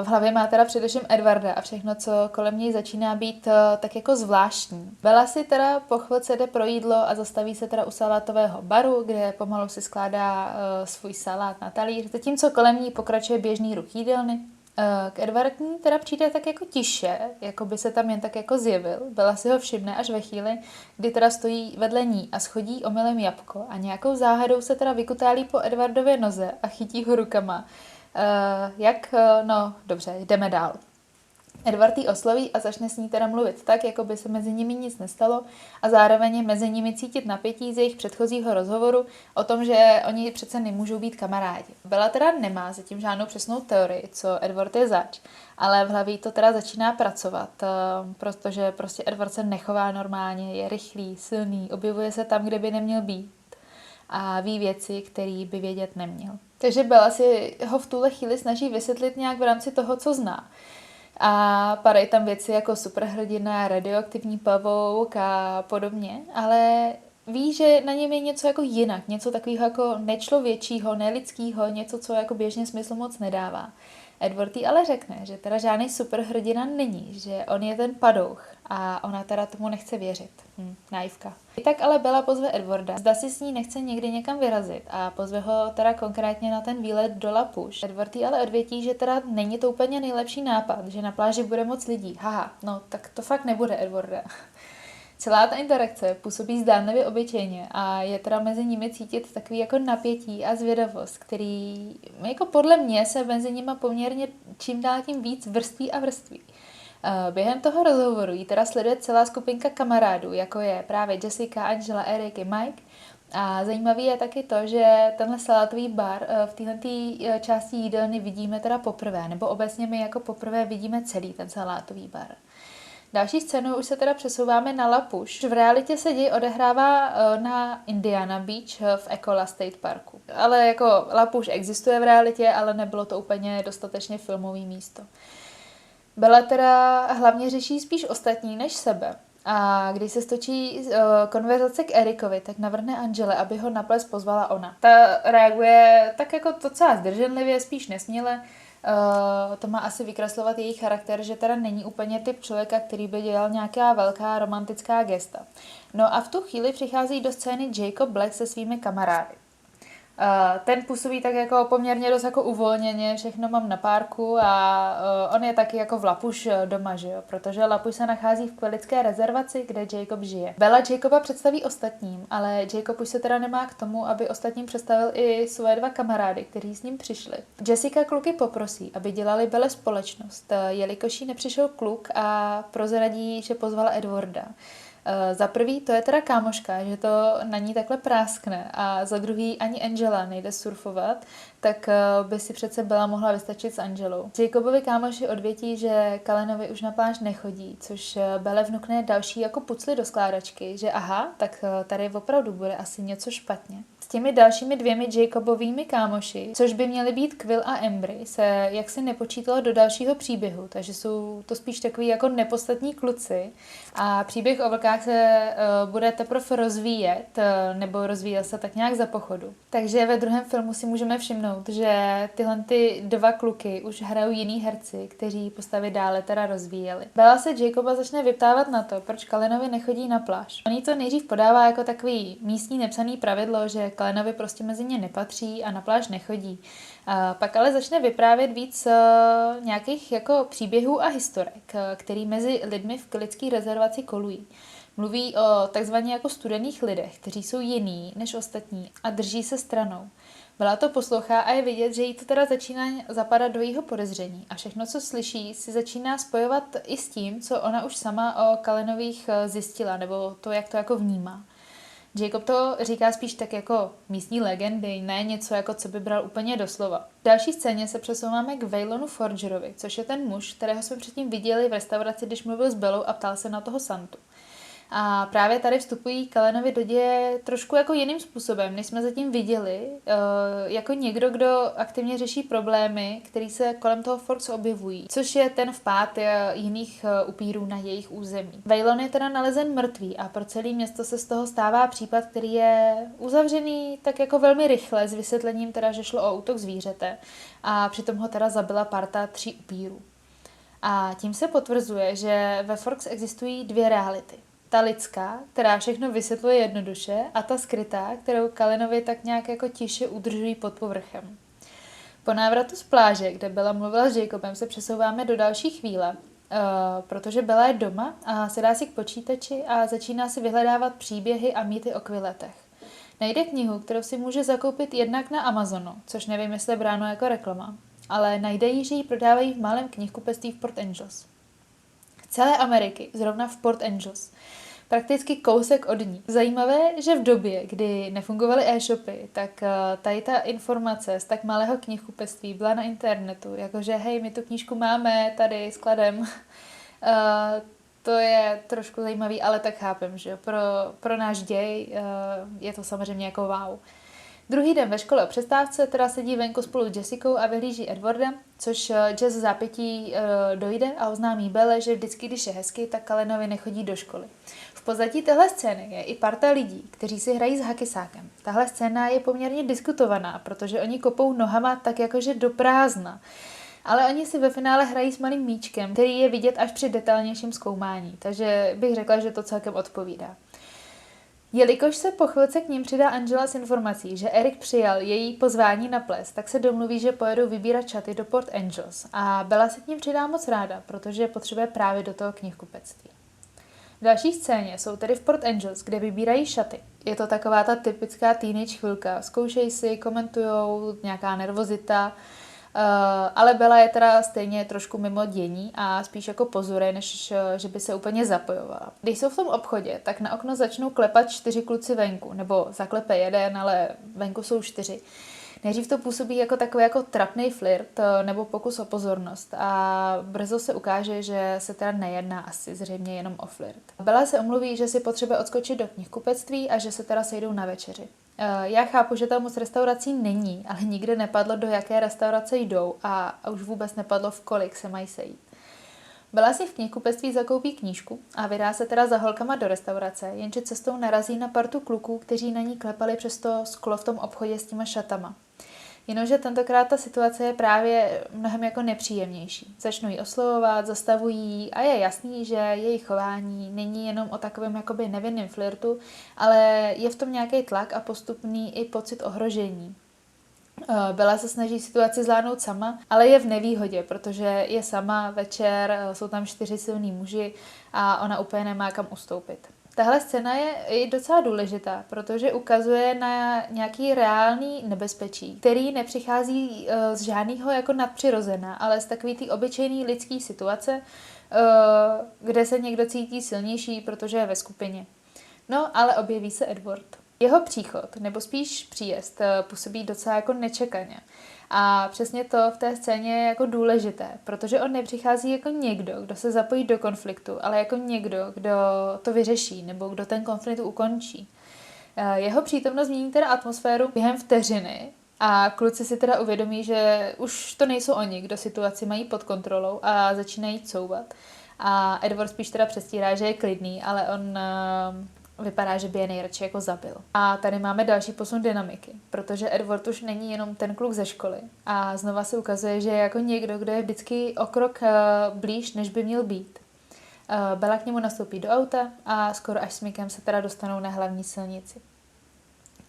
Speaker 2: V hlavě má teda především Edwarda a všechno, co kolem něj začíná být tak jako zvláštní. Bella si teda po chvilce jde pro jídlo a zastaví se teda u salátového baru, kde pomalu si skládá svůj salát na talíř, zatímco kolem ní pokračuje běžný ruch jídelny. K Edwardní teda přijde tak jako tiše, jako by se tam jen tak jako zjevil. Bella si ho všimne až ve chvíli, kdy teda stojí vedle ní a schodí omylem jabko a nějakou záhadou se teda vykutálí po Edwardově noze a chytí ho rukama. No dobře, jdeme dál. Edward jí osloví a začne s ní teda mluvit tak, jako by se mezi nimi nic nestalo a zároveň je mezi nimi cítit napětí z jejich předchozího rozhovoru o tom, že oni přece nemůžou být kamarádi. Bella teda nemá zatím žádnou přesnou teorii, co Edward je zač, ale v hlavě to teda začíná pracovat, protože prostě Edward se nechová normálně, je rychlý, silný, objevuje se tam, kde by neměl být a ví věci, které by vědět neměl. Takže Bella si ho v tuhle chvíli snaží vysvětlit nějak v rámci toho, co zná. A padají tam věci jako superhrdina, radioaktivní pavouk a podobně, ale ví, že na něm je něco jako jinak, něco takového jako nečlověčího, nelidského, něco, co jako běžně smysl moc nedává. Edward jí ale řekne, že teda žádný superhrdina není, že on je ten padouch a ona teda tomu nechce věřit. Naivka. I tak ale Bella pozve Edwarda, zda si s ní nechce někdy někam vyrazit a pozve ho teda konkrétně na ten výlet do Lapuš. Edward jí ale odvětí, že teda není to úplně nejlepší nápad, že na pláži bude moc lidí. Haha, no tak to fakt nebude, Edwarda. Celá ta interakce působí zdánlivě obyčejně a je teda mezi nimi cítit takový jako napětí a zvědavost, který jako podle mě se mezi nimi poměrně čím dál tím víc vrství a vrství. Během toho rozhovoru jí teda sleduje celá skupinka kamarádů, jako je právě Jessica, Angela, Eric i Mike. A zajímavý je taky to, že tenhle salátový bar v této části jídelny vidíme teda poprvé, nebo obecně my jako poprvé vidíme celý ten salátový bar. Další scénu už se teda přesouváme na La Push. V realitě se děj odehrává na Indiana Beach v Ecola State Parku. Ale jako La Push existuje v realitě, ale nebylo to úplně dostatečně filmový místo. Bella teda hlavně řeší spíš ostatní než sebe. A když se stočí konverzace k Erikovi, tak navrhne Angele, aby ho na ples pozvala ona. Ta reaguje tak jako docela zdrženlivě, spíš nesměle. To má asi vykreslovat její charakter, že teda není úplně typ člověka, který by dělal nějaká velká romantická gesta. No a v tu chvíli přichází do scény Jacob Black se svými kamarády. Ten působí tak jako poměrně dost jako uvolněně, všechno mám na párku a on je taky jako v La Push doma, že jo? Protože La Push se nachází v kvelické rezervaci, kde Jacob žije. Bella Jacoba představí ostatním, ale Jacob už se teda nemá k tomu, aby ostatním představil i svoje dva kamarády, kteří s ním přišli. Jessica kluky poprosí, aby dělali Belle společnost, jelikož jí nepřišel kluk a prozradí, že pozvala Edwarda. Za prvý, to je teda kámoška, že to na ní takhle práskne a za druhý ani Angela nejde surfovat, tak by si přece Bella mohla vystačit s Angelou. Jacobovi kámoši odvětí, že Cullenovi už na pláž nechodí, což Belle vnukne další jako pucly do skládačky, že aha, tak tady opravdu bude asi něco špatně. S těmi dalšími dvěmi Jacobovými kámoši, což by měly být Quill a Embry, se jaksi nepočítalo do dalšího příběhu, takže jsou to spíš takový jako nepodstatní kluci a příběh o vlkách se bude teprve rozvíjet, nebo rozvíjel se tak nějak za pochodu. Takže ve druhém filmu si můžeme všimnout, že tyhle ty dva kluky už hrajou jiný herci, kteří postavy dále teda rozvíjeli. Bella se Jacoba začne vyptávat na to, proč Cullenovi nechodí na pláž. On jí to nejdřív podává jako takový místní nepsaný pravidlo, že Cullenovi prostě mezi ně nepatří a na pláž nechodí. Pak ale začne vyprávět víc nějakých jako příběhů a historek, který mezi lidmi v klické rezervaci kolují. Mluví o takzvaně jako studených lidech, kteří jsou jiný než ostatní a drží se stranou. Bella to poslouchá a je vidět, že jí to teda začíná zapadat do jejího podezření a všechno, co slyší, si začíná spojovat i s tím, co ona už sama o Cullenových zjistila, nebo to, jak to jako vnímá. Jacob to říká spíš tak jako místní legendy, ne něco jako co by bral úplně doslova. V další scéně se přesouváme k Waylonu Forgerovi, což je ten muž, kterého jsme předtím viděli v restauraci, když mluvil s Bellou a ptal se na toho Santu. A právě tady vstupují Cullenovi do děje trošku jako jiným způsobem, než jsme zatím viděli, jako někdo, kdo aktivně řeší problémy, které se kolem toho Forks objevují, což je ten vpád jiných upírů na jejich území. Waylon je teda nalezen mrtvý a pro celé město se z toho stává případ, který je uzavřený tak jako velmi rychle s vysvětlením teda, že šlo o útok zvířete a přitom ho teda zabila parta 3 upírů. A tím se potvrzuje, že ve Forks existují 2 reality. Ta lidská, která všechno vysvětluje jednoduše, a ta skrytá, kterou Cullenovi tak nějak jako tiše udržují pod povrchem. Po návratu z pláže, kde Bella mluvila s Jacobem, se přesouváme do další chvíle, protože Bella je doma a sedá si k počítači a začíná si vyhledávat příběhy a mýty o Quilletech. Najde knihu, kterou si může zakoupit jednak na Amazonu, což nevím, jestli je bráno jako reklama, ale najde ji, že ji prodávají v malém knihkupectví v Port Angeles. Celé Ameriky, zrovna v Port Angeles. Prakticky kousek od ní. Zajímavé, že v době, kdy nefungovaly e-shopy, tak tady ta informace z tak malého knihkupectví byla na internetu, jakože hej, my tu knížku máme tady skladem. To je trošku zajímavý, ale tak chápem, že pro náš děj je to samozřejmě jako wow. Druhý den ve škole o přestávce teda sedí venku spolu s Jessicou a vyhlíží Edwarda, což Jess v zápětí dojde a oznámí Belle, že vždycky, když je hezky, tak Cullenovi nechodí do školy. V pozadí téhle scény je i parta lidí, kteří si hrají s hakysákem. Tahle scéna je poměrně diskutovaná, protože oni kopou nohama tak jakože do prázdna. Ale oni si ve finále hrají s malým míčkem, který je vidět až při detailnějším zkoumání, takže bych řekla, že to celkem odpovídá. Jelikož se po chvilce k ním přidá Angela s informací, že Eric přijal její pozvání na ples, tak se domluví, že pojedou vybírat šaty do Port Angeles a Bella se k ním přidá moc ráda, protože potřebuje právě do toho knihkupectví. V další scéně jsou tedy v Port Angeles, kde vybírají šaty. Je to taková ta typická teenage chvilka. Zkoušejí si, komentujou, nějaká nervozita. Ale Bella je teda stejně trošku mimo dění a spíš jako pozoruje, než že by se úplně zapojovala. Když jsou v tom obchodě, tak na okno začnou klepat 4 kluci venku, nebo zaklepe jeden, ale venku jsou 4. Nejdřív to působí jako takový jako trapný flirt nebo pokus o pozornost a brzo se ukáže, že se teda nejedná asi zřejmě jenom o flirt. Bella se omluví, že si potřebuje odskočit do knihkupectví a že se teda sejdou na večeři. Já chápu, že tam moc restaurací není, ale nikde nepadlo, do jaké restaurace jdou a už vůbec nepadlo, v kolik se mají sejít. Bella si v knihkupectví zakoupí knížku a vydá se teda za holkama do restaurace, jenže cestou narazí na partu kluků, kteří na ní klepali přes to sklo v tom obchodě s těma šatama. Jenomže tentokrát ta situace je právě mnohem jako nepříjemnější. Začnou ji oslovovat, zastavují a je jasný, že jejich chování není jenom o takovém jakoby nevinném flirtu, ale je v tom nějaký tlak a postupný i pocit ohrožení. Bella se snaží situaci zvládnout sama, ale je v nevýhodě, protože je sama večer, jsou tam 4 silní muži a ona úplně nemá kam ustoupit. Tahle scéna je i docela důležitá, protože ukazuje na nějaký reálný nebezpečí, který nepřichází z žádného jako nadpřirozená, ale z takový té obyčejný lidský situace, kde se někdo cítí silnější, protože je ve skupině. No, ale objeví se Edward. Jeho příchod, nebo spíš příjezd, působí docela jako nečekaně. A přesně to v té scéně je jako důležité, protože on nepřichází jako někdo, kdo se zapojí do konfliktu, ale jako někdo, kdo to vyřeší, nebo kdo ten konflikt ukončí. Jeho přítomnost změní teda atmosféru během vteřiny a kluci si teda uvědomí, že už to nejsou oni, kdo situaci mají pod kontrolou a začínají couvat. A Edward spíš teda přestírá, že je klidný, ale on vypadá, že by je nejradši jako zabil. A tady máme další posun dynamiky, protože Edward už není jenom ten kluk ze školy a znova se ukazuje, že je jako někdo, kdo je vždycky o krok blíž, než by měl být. Bella k němu nastoupí do auta a skoro až smykem se teda dostanou na hlavní silnici.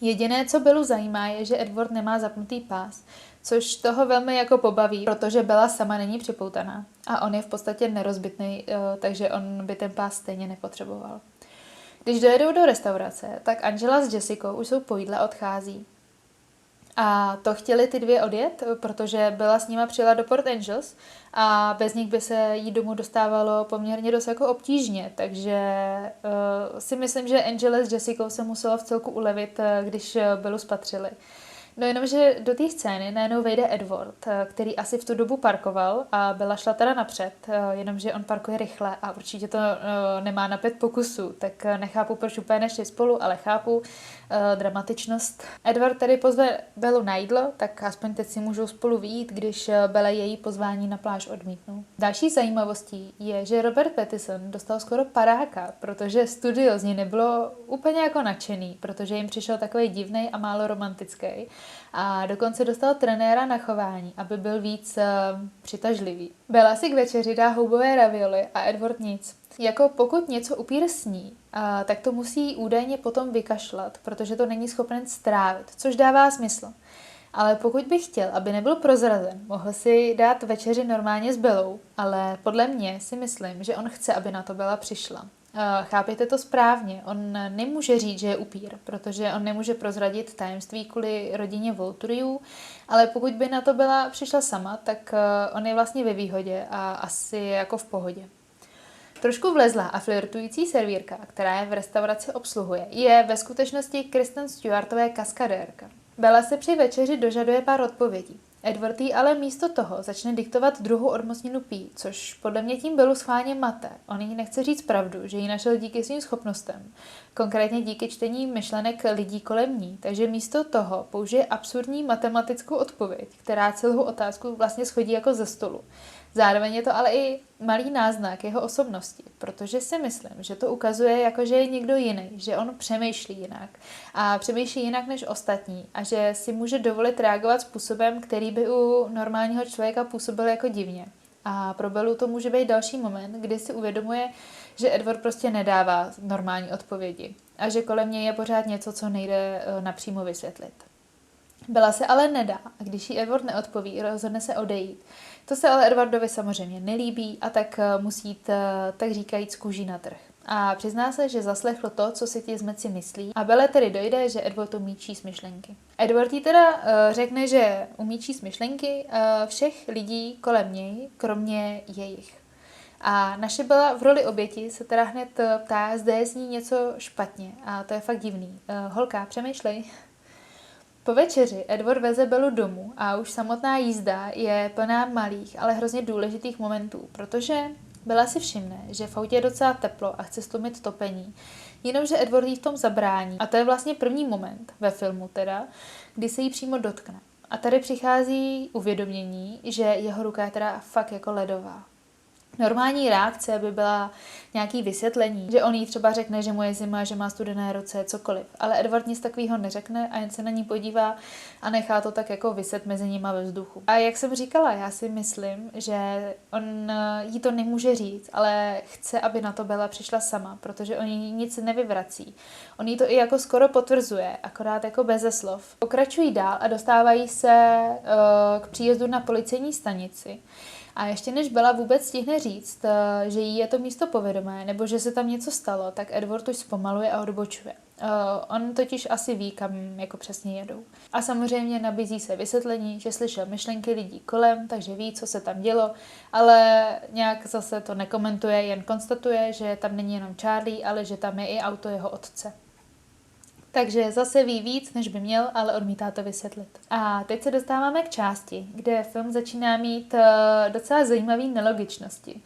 Speaker 2: Jediné, co Bellu zajímá, je, že Edward nemá zapnutý pás, což toho velmi jako pobaví, protože Bella sama není připoutaná a on je v podstatě nerozbitný, takže on by ten pás stejně nepotřeboval. Když dojedou do restaurace, tak Angela s Jessicou už jsou po jídle odchází. A to chtěli ty dvě odjet, protože Bella s nima přijela do Port Angels a bez nich by se jí domů dostávalo poměrně dost jako obtížně, takže si myslím, že Angela s Jessicou se muselo v celku ulevit, když Bellu spatřili. No jenomže do té scény najednou vejde Edward, který asi v tu dobu parkoval a Bella šla teda napřed, jenomže on parkuje rychle a určitě to nemá na 5 pokusů, tak nechápu, proč úplně nešli spolu, ale chápu dramatičnost. Edward tedy pozve Bellu na jídlo, tak aspoň teď si můžou spolu vyjít, když Bella její pozvání na pláž odmítnou. Další zajímavostí je, že Robert Pattinson dostal skoro padáka, protože studio z něj nebylo úplně jako nadšený, protože jim přišel takový divnej a málo romantický. A dokonce dostal trenéra na chování, aby byl víc přitažlivý. Bella si k večeři dá houbové ravioli a Edward nic. Jako pokud něco upír sní, tak to musí údajně potom vykašlat, protože to není schopen strávit, což dává smysl. Ale pokud by chtěl, aby nebyl prozrazen, mohl si dát večeři normálně s Bellou, ale podle mě si myslím, že on chce, aby na to Bella přišla. Chápejte to správně, on nemůže říct, že je upír, protože on nemůže prozradit tajemství kvůli rodině Volturiů, ale pokud by na to Bella přišla sama, tak on je vlastně ve výhodě a asi je jako v pohodě. Trošku vlezlá a flirtující servírka, která je v restauraci obsluhuje, je ve skutečnosti Kristen Stewartové kaskadérka. Bella se při večeři dožaduje pár odpovědí. Edward jí ale místo toho začne diktovat druhou odmocninu pí, což podle mě tím Bellu schválně mate. On jí nechce říct pravdu, že ji našel díky svým schopnostem, konkrétně díky čtení myšlenek lidí kolem ní, takže místo toho použije absurdní matematickou odpověď, která celou otázku vlastně schodí jako ze stolu. Zároveň je to ale i malý náznak jeho osobnosti, protože si myslím, že to ukazuje, jako že je někdo jiný, že on přemýšlí jinak a přemýšlí jinak než ostatní a že si může dovolit reagovat způsobem, který by u normálního člověka působil jako divně. A pro Bellu to může být další moment, kdy si uvědomuje, že Edward prostě nedává normální odpovědi a že kolem něj je pořád něco, co nejde napřímo vysvětlit. Bella se ale nedá a když jí Edward neodpoví, rozhodne se odejít. To se ale Edwardovi samozřejmě nelíbí a tak musí jít, tak říkajíc, kůží na trh. a přizná se, že zaslechl to, co si ti zmeci myslí a Belle tedy dojde, že Edward umí číst myšlenky. Edward jí teda řekne, že umí číst myšlenky všech lidí kolem něj, kromě jejich. A naše Bella v roli oběti se teda hned ptá, zda je z ní něco špatně a to je fakt divný. Holka, přemýšlej. Po večeři Edward veze Bellu domů a už samotná jízda je plná malých, ale hrozně důležitých momentů, protože Bella si všimne, že v autě je docela teplo a chce stlumit topení, jenomže Edward jí v tom zabrání a to je vlastně první moment ve filmu teda, kdy se jí přímo dotkne. A tady přichází uvědomění, že jeho ruka je teda fakt jako ledová. Normální reakce by byla nějaký vysvětlení, že on jí třeba řekne, že mu je zima, že má studené ruce, cokoliv. Ale Edward nic takového neřekne a jen se na ní podívá a nechá to tak jako viset mezi nima ve vzduchu. A jak jsem říkala, já si myslím, že on jí to nemůže říct, ale chce, aby na to Bella přišla sama, protože on jí nic nevyvrací. On jí to i jako skoro potvrzuje, akorát jako beze slov. Pokračují dál a dostávají se k příjezdu na policejní stanici. A ještě než Bella vůbec stihne říct, že jí je to místo povědomé, nebo že se tam něco stalo, tak Edward už zpomaluje a odbočuje. On totiž asi ví, kam jako přesně jedou. A samozřejmě nabízí se vysvětlení, že slyšel myšlenky lidí kolem, takže ví, co se tam dělo, ale nějak zase to nekomentuje, jen konstatuje, že tam není jenom Charlie, ale že tam je i auto jeho otce. Takže zase ví víc, než by měl, ale odmítá to vysvětlit. A teď se dostáváme k části, kde film začíná mít docela zajímavé nelogičnosti.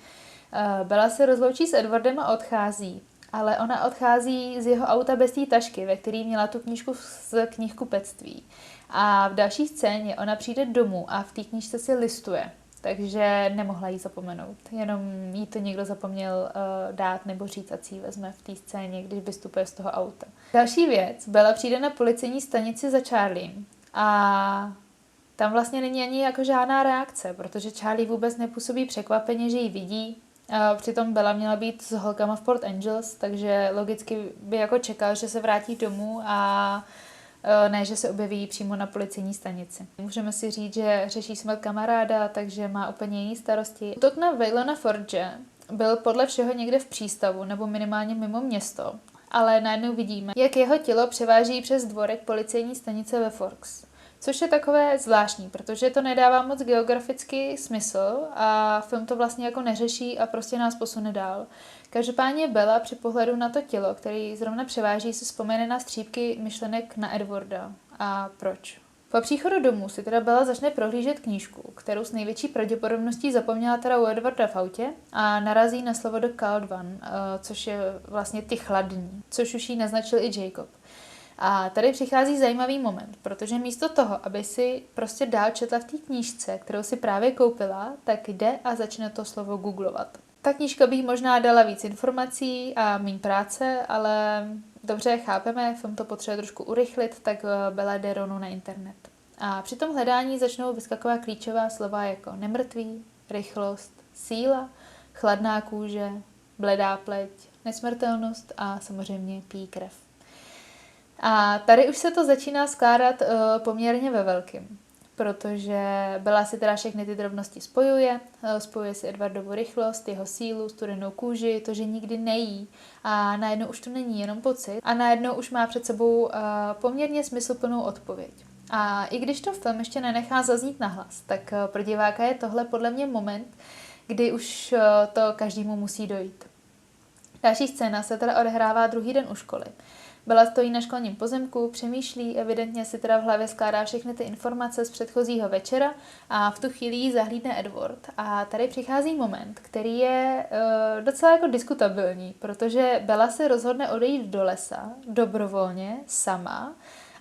Speaker 2: Bella se rozloučí s Edwardem a odchází, ale ona odchází z jeho auta bez té tašky, ve které měla tu knížku z knihkupectví. A v další scéně ona přijde domů a v té knížce si listuje. Takže nemohla jí zapomenout. Jenom jí to někdo zapomněl dát nebo říct, ať si ji vezme v té scéně, když vystupuje z toho auta. Další věc. Bella přijde na policejní stanici za Charliem a tam vlastně není ani jako žádná reakce, protože Charlie vůbec nepůsobí překvapeně, že ji vidí. Přitom Bella měla být s holkama v Port Angels, takže logicky by jako čekal, že se vrátí domů a ne, že se objeví přímo na policejní stanici. Můžeme si říct, že řeší smrt kamaráda, takže má úplně jiné starosti. Útok na Waylona Forge byl podle všeho někde v přístavu nebo minimálně mimo město, ale najednou vidíme, jak jeho tělo převáží přes dvorek policejní stanice ve Forks. Což je takové zvláštní, protože to nedává moc geografický smysl a film to vlastně jako neřeší a prostě nás posune dál. Každopádně Bella při pohledu na to tělo, který zrovna převáží, si vzpomene na střípky myšlenek na Edwarda. A proč? Po příchodu domů si teda Bella začne prohlížet knížku, kterou s největší pravděpodobností zapomněla teda u Edwarda v autě a narazí na slovo The Cold One, což je vlastně ty chladní, což už jí naznačil i Jacob. A tady přichází zajímavý moment, protože místo toho, aby si prostě dál četla v té knížce, kterou si právě koupila, tak jde a začne to slovo googlovat. Ta knížka by jí možná dala víc informací a méně práce, ale dobře, chápeme, film to potřebuje trošku urychlit, tak Bella jde rovnou na internet. A při tom hledání začnou vyskakovat klíčová slova jako nemrtvý, rychlost, síla, chladná kůže, bledá pleť, nesmrtelnost a samozřejmě pí krev. A tady už se to začíná skládat poměrně ve velkým, protože Bella si teda všechny ty drobnosti spojuje si Edwardovu rychlost, jeho sílu, studenou kůži, to, že nikdy nejí a najednou už to není jenom pocit a najednou už má před sebou poměrně smysluplnou odpověď. A i když to film ještě nenechá zaznít nahlas, tak pro diváka je tohle podle mě moment, kdy už to každému musí dojít. Další scéna se teda odehrává druhý den u školy. Bella stojí na školním pozemku, přemýšlí, evidentně si teda v hlavě skládá všechny ty informace z předchozího večera a v tu chvíli jí zahlídne Edward. A tady přichází moment, který je docela jako diskutabilní, protože Bella se rozhodne odejít do lesa dobrovolně, sama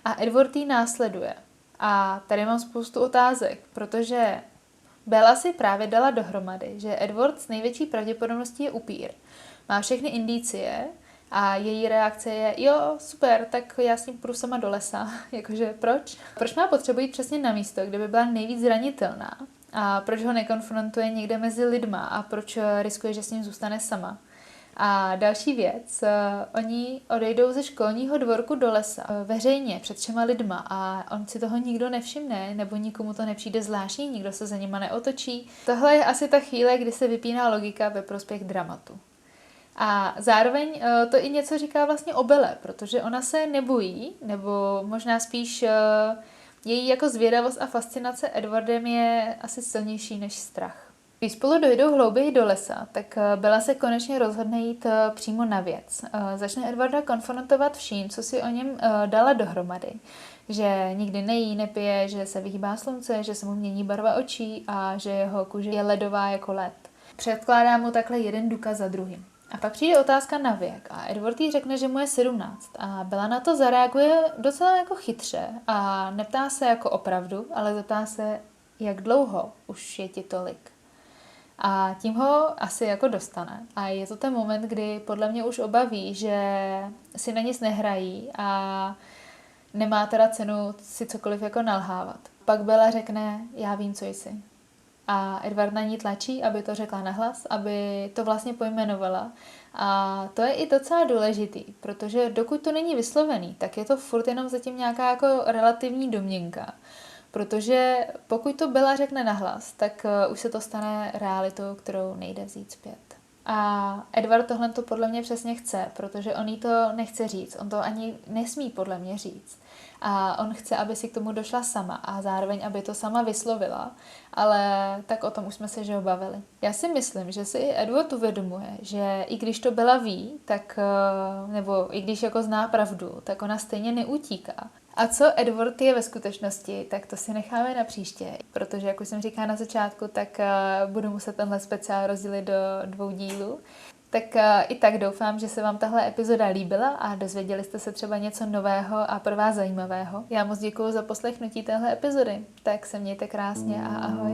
Speaker 2: a Edward jí následuje. A tady mám spoustu otázek, protože Bella si právě dala dohromady, že Edward s největší pravděpodobností je upír. Má všechny indicie a její reakce je, jo, super, tak já s ním půjdu sama do lesa. Jakože proč? Proč má potřebu jít přesně na místo, kde by byla nejvíc zranitelná? A proč ho nekonfrontuje někde mezi lidma? A proč riskuje, že s ním zůstane sama? A další věc, oni odejdou ze školního dvorku do lesa veřejně před 3 lidma a on si toho nikdo nevšimne, nebo nikomu to nepřijde zvláštní, nikdo se za nima neotočí. Tohle je asi ta chvíle, kdy se vypíná logika ve prospěch dramatu. A zároveň to i něco říká vlastně o Belle, protože ona se nebojí, nebo možná spíš její jako zvědavost a fascinace Edwardem je asi silnější než strach. Když spolu dojdou hlouběji do lesa, tak Bella se konečně rozhodne jít přímo na věc. Začne Edwarda konfrontovat vším, co si o něm dala dohromady. Že nikdy nejí, nepije, že se vyhýbá slunce, že se mu mění barva očí a že jeho kůže je ledová jako led. Předkládá mu takhle jeden důkaz za druhým. A pak přijde otázka na věk a Edward jí řekne, že mu je 17 a Bella na to zareaguje docela jako chytře a neptá se jako opravdu, ale zeptá se, jak dlouho už je ti tolik. A tím ho asi jako dostane. A je to ten moment, kdy podle mě už obaví, že si na nic nehrají a nemá teda cenu si cokoliv jako nalhávat. Pak Bella řekne, já vím, co jsi. A Edward na ní tlačí, aby to řekla nahlas, aby to vlastně pojmenovala. A to je i docela důležitý, protože dokud to není vyslovený, tak je to furt jenom zatím nějaká jako relativní domněnka. Protože pokud to Bella řekne nahlas, tak už se to stane realitou, kterou nejde vzít zpět. A Edward tohle to podle mě přesně chce, protože on jí to nechce říct. On to ani nesmí podle mě říct. A on chce, aby si k tomu došla sama a zároveň, aby to sama vyslovila. Ale tak o tom už jsme se že bavili. Já si myslím, že si i Edward uvědomuje, že i když to Bella ví, tak, nebo i když jako zná pravdu, tak ona stejně neutíká. A co Edward je ve skutečnosti, tak to si necháme na příště, protože jak už jsem říkala na začátku, tak budu muset tenhle speciál rozdělit do 2 dílů. Tak i tak doufám, že se vám tahle epizoda líbila a dozvěděli jste se třeba něco nového a pro vás zajímavého. Já moc děkuju za poslechnutí téhle epizody, tak se mějte krásně a ahoj.